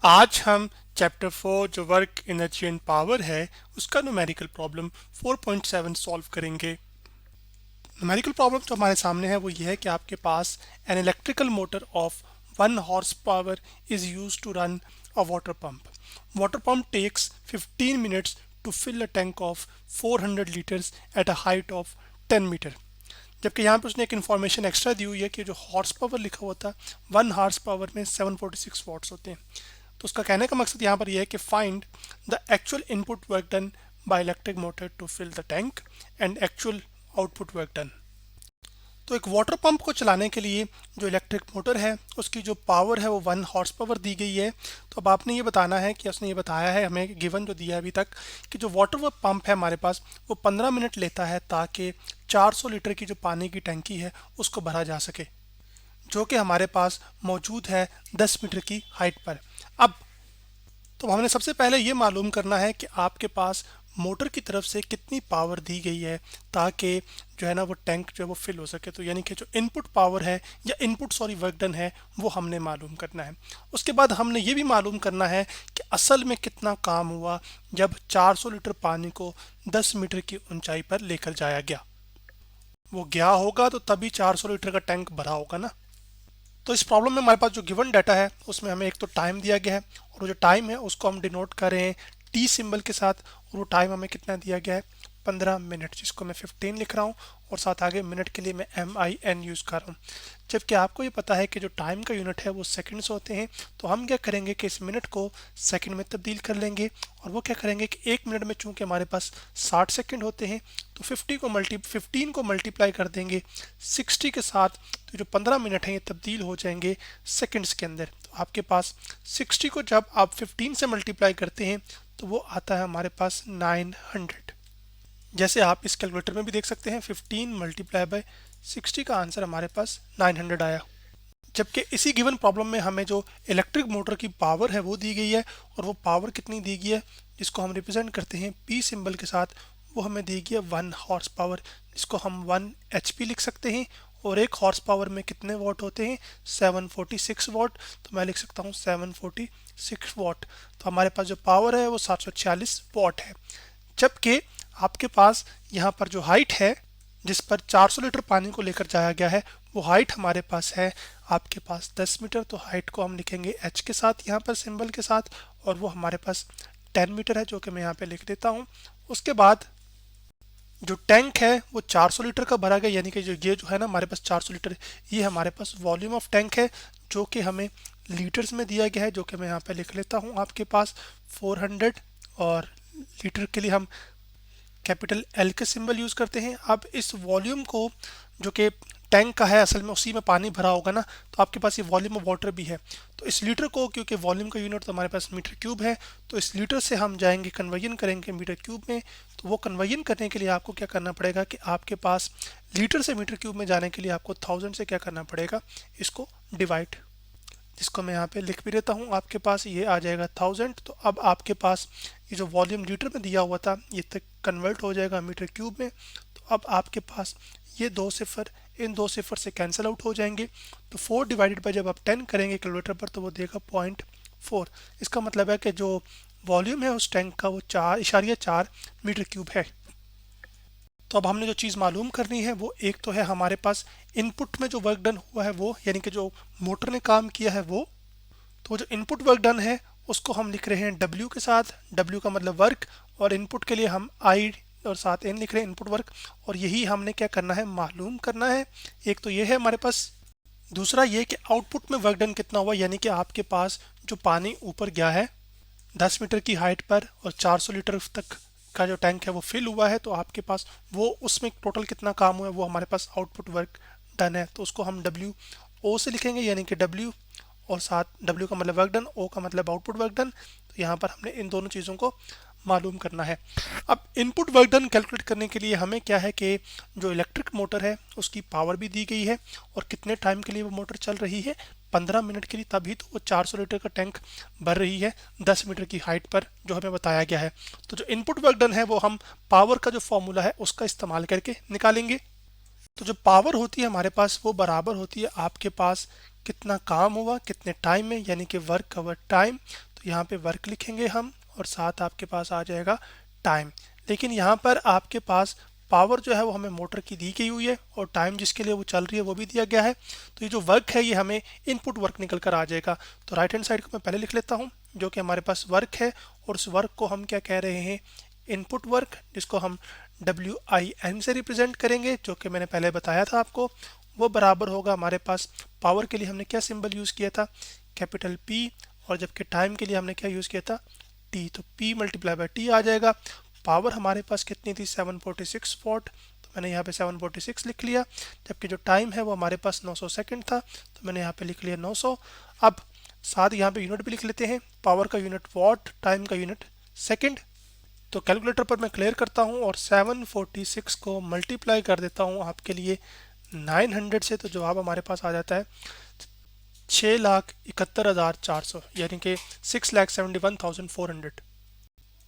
आज हम चैप्टर 4 जो वर्क एनर्जी एंड पावर है उसका न्यूमेरिकल प्रॉब्लम 4.7 सॉल्व करेंगे। न्यूमेरिकल प्रॉब्लम जो हमारे सामने है वो ये है कि आपके पास an electrical motor of 1 horse power is use to run a water pump. Water pump takes 15 minutes to fill a tank of 400 litres at a height of 10 metre. जबकि यहाँ पे उसने एक इन्फॉर्मेशन एक्स्ट्रा दी हुई है कि जो हॉर्स पावर लिखा हुआ था 1 हॉर्स पावर में 746 वॉट्स होते हैं। तो उसका कहने का मकसद यहाँ पर यह है कि find the actual input work done by electric motor to fill the tank and actual output work done. तो एक वाटर पंप को चलाने के लिए जो इलेक्ट्रिक मोटर है उसकी जो पावर है वो 1 हॉर्स पावर दी गई है। तो अब आपने ये बताना है कि उसने ये बताया है हमें गिवन जो दिया है अभी तक कि जो वाटर पंप है हमारे पास वो 15 मिनट लेता है ताकि 400 लीटर की जो पानी की टंकी है उसको भरा जा सके, जो कि हमारे पास मौजूद है 10 मीटर की हाइट पर। अब तो हमने सबसे पहले ये मालूम करना है कि आपके पास मोटर की तरफ से कितनी पावर दी गई है ताकि जो है ना वो टैंक जो है वो फिल हो सके। तो यानी कि जो इनपुट पावर है या इनपुट वर्क डन है वो हमने मालूम करना है। उसके बाद हमने ये भी मालूम करना है कि असल में कितना काम हुआ जब 400 लीटर पानी को 10 मीटर की ऊंचाई पर लेकर जाया गया। वो गया होगा तो तभी 400 लीटर का टैंक भरा होगा ना। तो इस प्रॉब्लम में हमारे पास जो गिवन डाटा है उसमें हमें एक तो टाइम दिया गया है और वो जो टाइम है उसको हम डिनोट कर रहे हैं टी सिंबल के साथ। और वो टाइम हमें कितना दिया गया है 15 मिनट, जिसको मैं 15 लिख रहा हूँ और साथ आगे मिनट के लिए मैं MIN यूज़ कर रहा हूँ। जबकि आपको ये पता है कि जो टाइम का यूनिट है वो सेकंड्स होते हैं। तो हम क्या करेंगे कि इस मिनट को सेकंड में तब्दील कर लेंगे और वो क्या करेंगे कि एक मिनट में चूंकि हमारे पास 60 सेकंड होते हैं तो 15 को मल्टीप्लाई कर देंगे 60 के साथ। तो जो 15 मिनट हैं ये तब्दील हो जाएंगे सेकंड्स के अंदर। तो आपके पास 60 को जब आप 15 से मल्टीप्लाई करते हैं तो वो आता है हमारे पास 900। जैसे आप इस कैलकुलेटर में भी देख सकते हैं 15 मल्टीप्लाई बाय 60 का आंसर हमारे पास 900 आया। जबकि इसी गिवन प्रॉब्लम में हमें जो इलेक्ट्रिक मोटर की पावर है वो दी गई है और वो पावर कितनी दी गई है जिसको हम रिप्रेजेंट करते हैं P सिंबल के साथ। वो हमें दी गई है 1 हॉर्स पावर, जिसको हम 1 HP लिख सकते हैं। और एक हॉर्स पावर में कितने वॉट होते हैं 746 वॉट। तो मैं लिख सकता हूँ 746 वॉट। तो हमारे पास जो पावर है वो 746 वॉट है। जबकि आपके पास यहाँ पर जो हाइट है जिस पर 400 लीटर पानी को लेकर जाया गया है वो हाइट हमारे पास है आपके पास 10 मीटर। तो हाइट को हम लिखेंगे H के साथ यहाँ पर सिंबल के साथ और वो हमारे पास 10 मीटर है, जो कि मैं यहाँ पे लिख देता हूँ। उसके बाद जो टैंक है वो 400 लीटर का भरा गया, यानी कि जो ये जो है ना हमारे पास 400 लीटर, ये हमारे पास वॉल्यूम ऑफ टैंक है जो कि हमें लीटर्स में दिया गया है, जो कि मैं यहाँ पे लिख लेता हूँ आपके पास 400। और लीटर के लिए हम कैपिटल L के सिंबल यूज़ करते हैं। अब इस वॉल्यूम को जो कि टैंक का है असल में उसी में पानी भरा होगा ना, तो आपके पास ये वॉल्यूम ऑफ वाटर भी है। तो इस लीटर को, क्योंकि वॉल्यूम का यूनिट तो हमारे पास मीटर क्यूब है, तो इस लीटर से हम जाएंगे कन्वर्जन करेंगे मीटर क्यूब में। तो वो कन्वर्जन करने के लिए आपको क्या करना पड़ेगा कि आपके पास लीटर से मीटर क्यूब में जाने के लिए आपको 1000 से क्या करना पड़ेगा, इसको डिवाइड, जिसको मैं यहाँ पे लिख भी देता हूँ। आपके पास ये आ जाएगा 1000। तो अब आपके पास ये जो वॉल्यूम लीटर में दिया हुआ था ये तक कन्वर्ट हो जाएगा मीटर क्यूब में। तो अब आपके पास ये दो सिफर इन दो सिफर से कैंसिल आउट हो जाएंगे। तो 4 डिवाइडेड बाय जब आप 10 करेंगे कैलकुलेटर पर तो वो देगा 0.4। इसका मतलब है कि जो वॉल्यूम है उस टैंक का वो 4.4 मीटर क्यूब है। तो अब हमने जो चीज़ मालूम करनी है वो एक तो है हमारे पास इनपुट में जो वर्क डन हुआ है वो, यानी कि जो मोटर ने काम किया है वो। तो जो इनपुट वर्क डन है उसको हम लिख रहे हैं W के साथ। W का मतलब वर्क और इनपुट के लिए हम I और साथ N लिख रहे हैं इनपुट वर्क। और यही हमने क्या करना है मालूम करना है। एक तो ये है हमारे पास। दूसरा ये कि आउटपुट में वर्क डन कितना हुआ, यानी कि आपके पास जो पानी ऊपर गया है 10 मीटर की हाइट पर और 400 लीटर तक का जो टैंक है वो फिल हुआ है, तो आपके पास वो उसमें टोटल कितना काम हुआ है वो हमारे पास आउटपुट वर्क डन है। तो उसको हम WO से लिखेंगे, यानी कि W और साथ W का मतलब वर्क डन, O का मतलब आउटपुट वर्क डन। तो यहाँ पर हमने इन दोनों चीज़ों को मालूम करना है। अब इनपुट वर्क डन कैलकुलेट करने के लिए हमें क्या है कि जो इलेक्ट्रिक मोटर है उसकी पावर भी दी गई है और कितने टाइम के लिए वो मोटर चल रही है 15 मिनट के लिए, तभी तो वो 400 लीटर का टैंक भर रही है 10 मीटर की हाइट पर जो हमें बताया गया है। तो जो इनपुट वर्क डन है वो हम पावर का जो फॉर्मूला है उसका इस्तेमाल करके निकालेंगे। तो जो पावर होती है हमारे पास वो बराबर होती है आपके पास कितना काम हुआ कितने टाइम में, यानी कि वर्क ओवर टाइम। तो यहाँ पे वर्क लिखेंगे हम और साथ आपके पास आ जाएगा टाइम। लेकिन यहाँ पर आपके पास पावर जो है वो हमें मोटर की दी गई हुई है और टाइम जिसके लिए वो चल रही है वो भी दिया गया है। तो ये जो वर्क है ये हमें इनपुट वर्क निकल कर आ जाएगा। तो राइट हैंड साइड को मैं पहले लिख लेता हूँ जो कि हमारे पास वर्क है, और उस वर्क को हम क्या कह रहे हैं, इनपुट वर्क, जिसको हम WIN से रिप्रेजेंट करेंगे, जो कि मैंने पहले बताया था आपको। वो बराबर होगा हमारे पास, पावर के लिए हमने क्या सिंबल यूज़ किया था, कैपिटल P, और जबकि टाइम के लिए हमने क्या यूज़ किया था, T। तो P मल्टीप्लाई बाय T आ जाएगा। पावर हमारे पास कितनी थी, 746 वॉट, तो मैंने यहाँ पे 746 लिख लिया। जबकि जो टाइम है वो हमारे पास 900 सेकंड था, तो मैंने यहाँ पे लिख लिया 900। अब साथ यहाँ पे यूनिट भी लिख लेते हैं, पावर का यूनिट वॉट, टाइम का यूनिट सेकंड। तो कैलकुलेटर पर मैं क्लियर करता हूँ और 746 को मल्टीप्लाई कर देता हूँ आपके लिए 900 से, तो जवाब हमारे पास आ जाता है 6,71,400, यानी कि 6,71,400।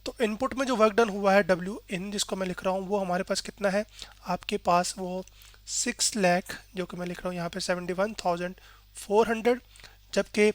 तो इनपुट में जो वर्क डन हुआ है WIN जिसको मैं लिख रहा हूँ, वो हमारे पास कितना है, आपके पास वो 6 लाख, जो कि मैं लिख रहा हूँ यहाँ पे 71,400। जबकि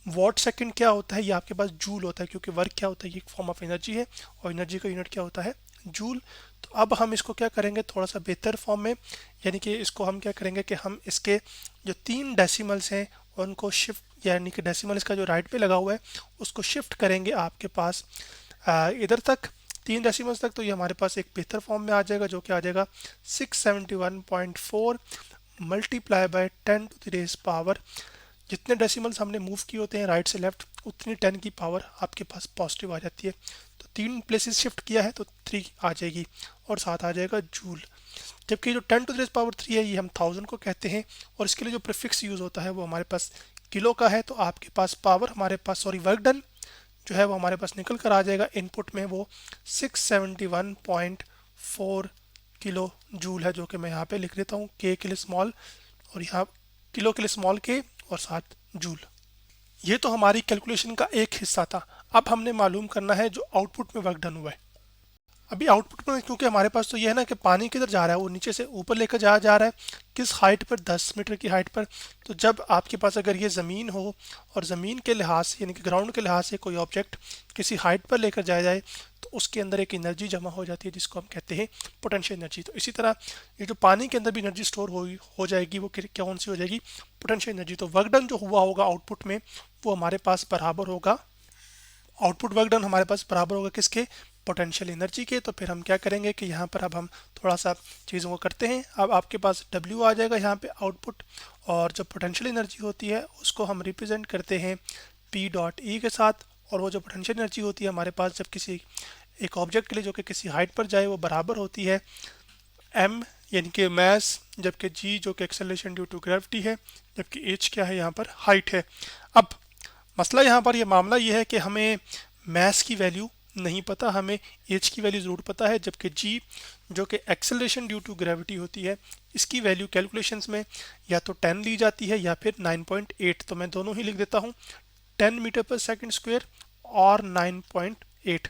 वॉट सेकंड क्या होता है, ये आपके पास जूल होता है, क्योंकि वर्क क्या होता है, ये एक फॉर्म ऑफ एनर्जी है और एनर्जी का यूनिट क्या होता है, जूल। तो अब हम इसको क्या करेंगे, थोड़ा सा बेहतर फॉर्म में, यानी कि इसको हम क्या करेंगे कि हम इसके जो 3 डेसिमल्स हैं उनको शिफ्ट, यानी कि डेसिमल्स का जो राइट पे लगा हुआ है उसको शिफ्ट करेंगे आपके पास इधर तक 3 डेसिमल्स तक। तो ये हमारे पास एक बेहतर फॉर्म में आ जाएगा, जो कि आ जाएगा 671.4 multiply by 10 to the raise power, जितने डेसिमल्स हमने मूव किए होते हैं राइट से लेफ्ट, उतनी 10 की पावर आपके पास पॉजिटिव आ जाती है। तो 3 प्लेसेस शिफ्ट किया है तो 3 आ जाएगी और साथ आ जाएगा जूल। जबकि जो 10 टू द रेज पावर 3 है ये हम 1000 को कहते हैं, और इसके लिए जो प्रीफिक्स यूज़ होता है वो हमारे पास किलो का है। तो आपके पास पावर हमारे पास, सॉरी, वर्क डन जो है वो हमारे पास निकल कर आ जाएगा, इनपुट में वो 671.4 किलो जूल है, जो कि मैं यहाँ पे लिख देता हूँ के के लिए स्मॉल और यहाँ किलो के लिए स्मॉल के और साथ जूल। ये तो हमारी कैलकुलेशन का एक हिस्सा था। अब हमने मालूम करना है जो आउटपुट में वर्क डन हुआ है। अभी आउटपुट में क्योंकि हमारे पास तो ये है ना कि पानी किधर जा रहा है, वो नीचे से ऊपर लेकर जा रहा है, किस हाइट पर, 10 मीटर की हाइट पर। तो जब आपके पास अगर ये ज़मीन हो और ज़मीन के लिहाज से, यानी कि ग्राउंड के लिहाज से कोई ऑब्जेक्ट किसी हाइट पर लेकर जाया जाए तो उसके अंदर एक एनर्जी जमा हो जाती है जिसको हम कहते हैं पोटेंशियल एनर्जी। तो इसी तरह ये जो पानी के अंदर भी एनर्जी स्टोर हो जाएगी, वो कौन सी हो जाएगी, पोटेंशियल एनर्जी। तो वर्क डन जो हुआ होगा आउटपुट में वो हमारे पास बराबर होगा, आउटपुट वर्क डन हमारे पास बराबर होगा किसके, पोटेंशियल एनर्जी के। तो फिर हम क्या करेंगे कि यहाँ पर अब हम थोड़ा सा चीज़ों को करते हैं। अब आपके पास W आ जाएगा यहाँ पे आउटपुट, और जो पोटेंशियल एनर्जी होती है उसको हम रिप्रेजेंट करते हैं P.E के साथ। और वो जो पोटेंशियल एनर्जी होती है हमारे पास जब किसी एक ऑब्जेक्ट के लिए जो कि किसी हाइट पर जाए वो बराबर होती है M, यानी कि मैस, जबकि G जो कि एक्सेलरेशन ड्यू टू ग्रेविटी है, जबकि H क्या है, यहाँ पर हाइट है। अब मसला यहाँ पर मामला ये है कि हमें मैस की वैल्यू नहीं पता, हमें एच की वैल्यू ज़रूर पता है, जबकि जी जो कि एक्सेलरेशन ड्यू टू ग्रेविटी होती है इसकी वैल्यू कैलकुलेशंस में या तो 10 ली जाती है या फिर 9.8। तो मैं दोनों ही लिख देता हूँ, 10 मीटर पर सेकंड स्क्वायर और 9.8।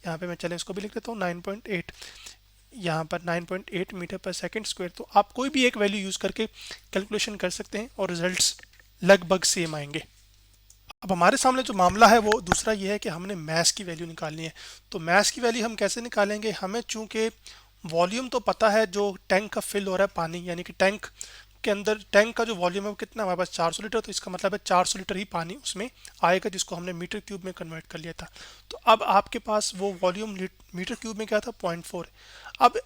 यहाँ पे मैं चले इसको भी लिख देता हूँ 9.8, यहाँ पर 9.8 मीटर पर सेकंड स्क्वायर। तो आप कोई भी एक वैल्यू यूज़ करके कैलकुलेशन कर सकते हैं और रिजल्ट्स लगभग सेम आएंगे। अब हमारे सामने जो मामला है वो दूसरा ये है कि हमने मैस की वैल्यू निकालनी है। तो मैस की वैल्यू हम कैसे निकालेंगे, हमें चूंकि वॉल्यूम तो पता है जो टैंक का फिल हो रहा है पानी, यानी कि टैंक के अंदर टैंक का जो वॉल्यूम है वो कितना, हमारे पास 400 लीटर, तो इसका मतलब है 400 लीटर ही पानी उसमें आएगा, जिसको हमने मीटर क्यूब में कन्वर्ट कर लिया था। तो अब आपके पास वो वॉल्यूम मीटर क्यूब में क्या था, 0.4। अब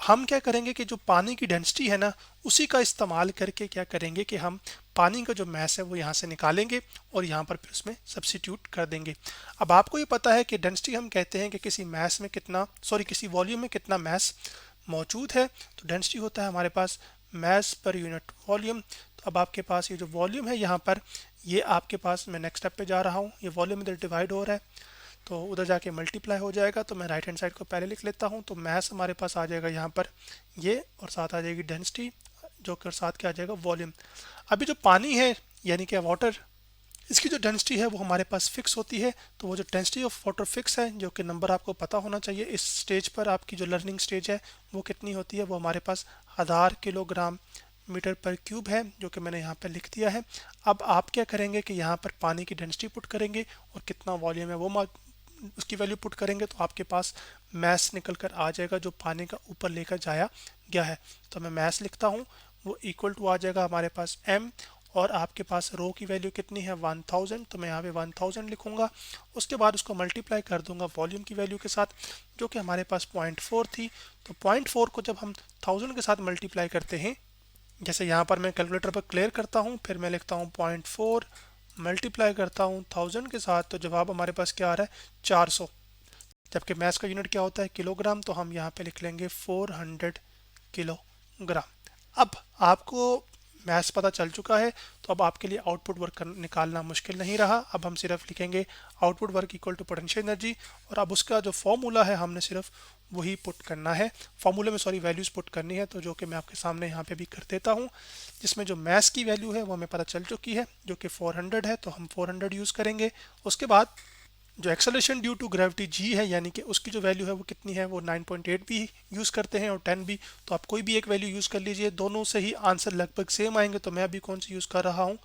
हम क्या करेंगे कि जो पानी की डेंसिटी है ना उसी का इस्तेमाल करके क्या करेंगे कि हम पानी का जो मैस है वो यहाँ से निकालेंगे और यहाँ पर फिर उसमें सब्स्टिट्यूट कर देंगे। अब आपको ये पता है कि डेंसिटी हम कहते हैं कि किसी मैस में कितना, सॉरी, किसी वॉल्यूम में कितना मैस मौजूद है। तो डेंसिटी होता है हमारे पास मैस पर यूनिट वॉल्यूम। तो अब आपके पास ये जो वॉल्यूम है यहाँ पर, ये आपके पास, मैं नेक्स्ट स्टेप पे जा रहा हूँ, ये वॉल्यूम इधर डिवाइड हो रहा है तो उधर जाके मल्टीप्लाई हो जाएगा। तो मैं राइट हैंड साइड को पहले लिख लेता हूँ। तो मैस हमारे पास आ जाएगा यहाँ पर ये, और साथ आ जाएगी डेंसिटी, जो कि साथ क्या आ जाएगा, वॉल्यूम। अभी जो पानी है यानी कि वाटर, इसकी जो डेंसिटी है वो हमारे पास फिक्स होती है। तो वो जो डेंसिटी ऑफ वाटर फिक्स है, जो कि नंबर आपको पता होना चाहिए इस स्टेज पर, आपकी जो लर्निंग स्टेज है वो कितनी होती है, वो हमारे पास 1000 किलोग्राम मीटर पर क्यूब है, जो कि मैंने यहाँ पर लिख दिया है। अब आप क्या करेंगे कि यहाँ पर पानी की डेंसिटी पुट करेंगे और कितना वॉल्यूम है वो उसकी वैल्यू पुट करेंगे, तो आपके पास मैस निकल कर आ जाएगा जो पानी का ऊपर लेकर जाया गया है। तो मैं मैस लिखता हूँ, वो इक्वल टू आ जाएगा हमारे पास m, और आपके पास रो की वैल्यू कितनी है 1000, तो मैं यहाँ पे 1000 लिखूंगा। उसके बाद उसको मल्टीप्लाई कर दूंगा वॉल्यूम की वैल्यू के साथ, जो कि हमारे पास 0.4 थी। तो 0.4 को जब हम 1000 के साथ मल्टीप्लाई करते हैं, जैसे यहाँ पर मैं कैलकुलेटर पर क्लियर करता हूँ, फिर मैं लिखता हूँ 0.4 मल्टीप्लाई करता हूँ 1000 के साथ, तो जवाब हमारे पास क्या आ रहा है 400। जबकि मैथ्स का यूनिट क्या होता है किलोग्राम, तो हम यहाँ पे लिख लेंगे 400 किलोग्राम। अब आपको मैथ्स पता चल चुका है, तो अब आपके लिए आउटपुट वर्क निकालना मुश्किल नहीं रहा। अब हम सिर्फ लिखेंगे output work equal to potential energy, और अब उसका जो फॉर्मूला है हमने सिर्फ वही पुट करना है, फॉर्मूले में सॉरी वैल्यूज पुट करनी है, तो जो कि मैं आपके सामने यहाँ पे भी कर देता हूँ। जिसमें जो मैथ्स की वैल्यू है वो हमें पता चल चुकी है, जो कि 400 है, तो हम 400 यूज़ करेंगे। उसके बाद जो acceleration due to gravity G है, यानी कि उसकी जो वैल्यू है वो कितनी है, वो 9.8 भी यूज़ करते हैं और 10 भी, तो आप कोई भी एक वैल्यू यूज़ कर लीजिए, दोनों से ही आंसर लगभग सेम आएंगे। तो मैं अभी कौन सी यूज़ कर रहा हूँ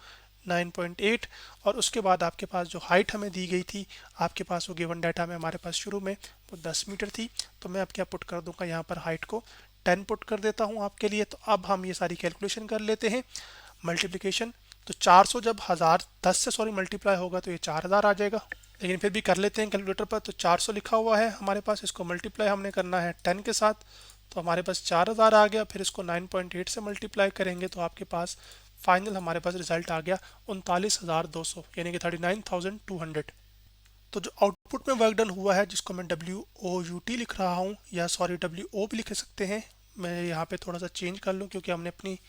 9.8। और उसके बाद आपके पास जो हाइट हमें दी गई थी, आपके पास वो गिवन डाटा में हमारे पास शुरू में वो 10 मीटर थी, तो मैं अब क्या पुट कर दूंगा यहाँ पर हाइट को 10 पुट कर देता हूँ आपके लिए। तो अब हम ये सारी कैलकुलेशन कर लेते हैं। मल्टीप्लिकेशन, तो 400 जब 1010 से सॉरी मल्टीप्लाई होगा तो ये 4000 आ जाएगा, लेकिन फिर भी कर लेते हैं कैलकुलेटर पर। तो 400 लिखा हुआ है हमारे पास, इसको मल्टीप्लाई हमने करना है 10 के साथ, तो हमारे पास 4000 आ गया। फिर इसको 9.8 से मल्टीप्लाई करेंगे तो आपके पास फाइनल हमारे पास रिजल्ट आ गया 39,200, यानी कि 39,200। तो जो आउटपुट में वर्क डन हुआ है, जिसको मैं WOUT लिख रहा हूँ, या सॉरी WO भी लिख सकते हैं, मैं यहाँ पे थोड़ा सा चेंज कर लूँ क्योंकि हमने अपनी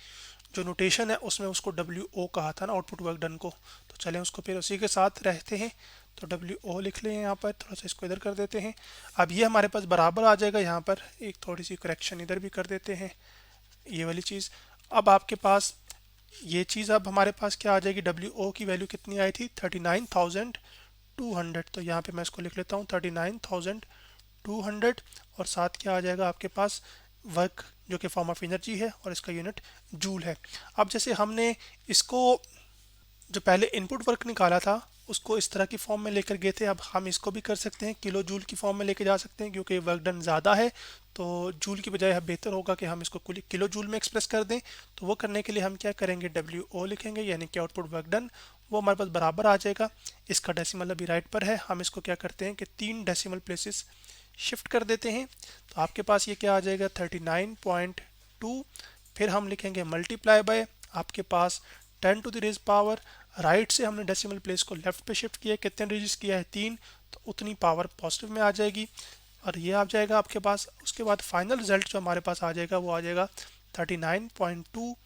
जो नोटेशन है उसमें उसको WO कहा था ना आउटपुट वर्क डन को, तो चलें उसको फिर उसी के साथ रहते हैं। तो WO लिख लें यहाँ पर, थोड़ा सा इसको इधर कर देते हैं। अब ये हमारे पास बराबर आ जाएगा, यहाँ पर एक थोड़ी सी करेक्शन इधर भी कर देते हैं, ये वाली चीज़। अब आपके पास ये चीज़, अब हमारे पास क्या आ जाएगी, WO की वैल्यू कितनी आई थी 39,200, तो यहाँ पे मैं इसको लिख लेता हूँ 39,200, और साथ क्या आ जाएगा आपके पास वर्क, जो कि फॉर्म ऑफ एनर्जी है और इसका यूनिट जूल है। अब जैसे हमने इसको जो पहले इनपुट वर्क निकाला था उसको इस तरह की फॉर्म में लेकर गए थे, अब हम इसको भी कर सकते हैं किलो जूल की फॉर्म में लेके जा सकते हैं, क्योंकि वर्क डन ज़्यादा है तो जूल की बजाय बेहतर होगा कि हम इसको किलो जूल में एक्सप्रेस कर दें। तो वो करने के लिए हम क्या करेंगे, WO लिखेंगे, यानी कि आउटपुट वर्क डन, वो हमारे पास बराबर आ जाएगा। इसका डेसिमल अभी राइट पर है, हम इसको क्या करते हैं कि 3 डेसिमल प्लेसेस शिफ्ट कर देते हैं। तो आपके पास ये क्या आ जाएगा 39.2, फिर हम लिखेंगे मल्टीप्लाई बाय आपके पास 10 to the raise power, right से हमने डेसिमल प्लेस को लेफ्ट पे शिफ्ट किया है, कितने रेजिस किया है 3, तो उतनी पावर पॉजिटिव में आ जाएगी और ये आ जाएगा आपके पास। उसके बाद फाइनल रिजल्ट जो हमारे पास आ जाएगा वो आ जाएगा 39.2।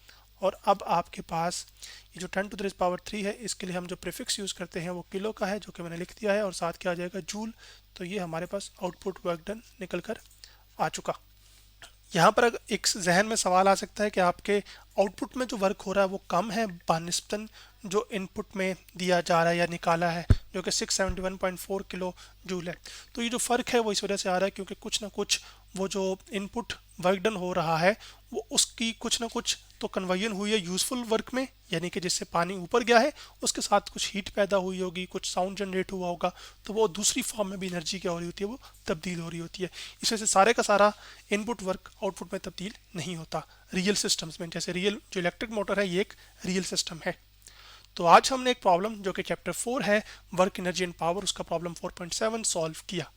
और अब आपके पास ये जो 10 टू द रेज पावर 3 है, इसके लिए हम जो प्रीफिक्स यूज़ करते हैं वो किलो का है, जो कि मैंने लिख दिया है, और साथ क्या आ जाएगा जूल। तो ये हमारे पास आउटपुट वर्क डन निकल कर आ चुका। यहाँ पर एक जहन में सवाल आ सकता है कि आपके आउटपुट में जो वर्क हो रहा है वो कम है बानिस्बतन जो इनपुट में दिया जा रहा है या निकाला है, जो कि 671.4 किलो जूल है। तो ये जो फ़र्क है वो इस वजह से आ रहा है क्योंकि कुछ ना कुछ वो जो इनपुट वर्क डन हो रहा है वो उसकी कुछ ना कुछ तो कन्वर्जन हुई है यूज़फुल वर्क में, यानी कि जिससे पानी ऊपर गया है उसके साथ कुछ हीट पैदा हुई होगी, कुछ साउंड जनरेट हुआ होगा, तो वो दूसरी फॉर्म में भी एनर्जी क्या हो रही होती है, वो तब्दील हो रही होती है। इस वजह से सारे का सारा इनपुट वर्क आउटपुट में तब्दील नहीं होता रियल सिस्टम्स में। जैसे रियल जो इलेक्ट्रिक मोटर है ये एक रियल सिस्टम है। तो आज हमने एक प्रॉब्लम जो कि चैप्टर 4 है वर्क एनर्जी एंड पावर, उसका प्रॉब्लम 4.7 सॉल्व किया।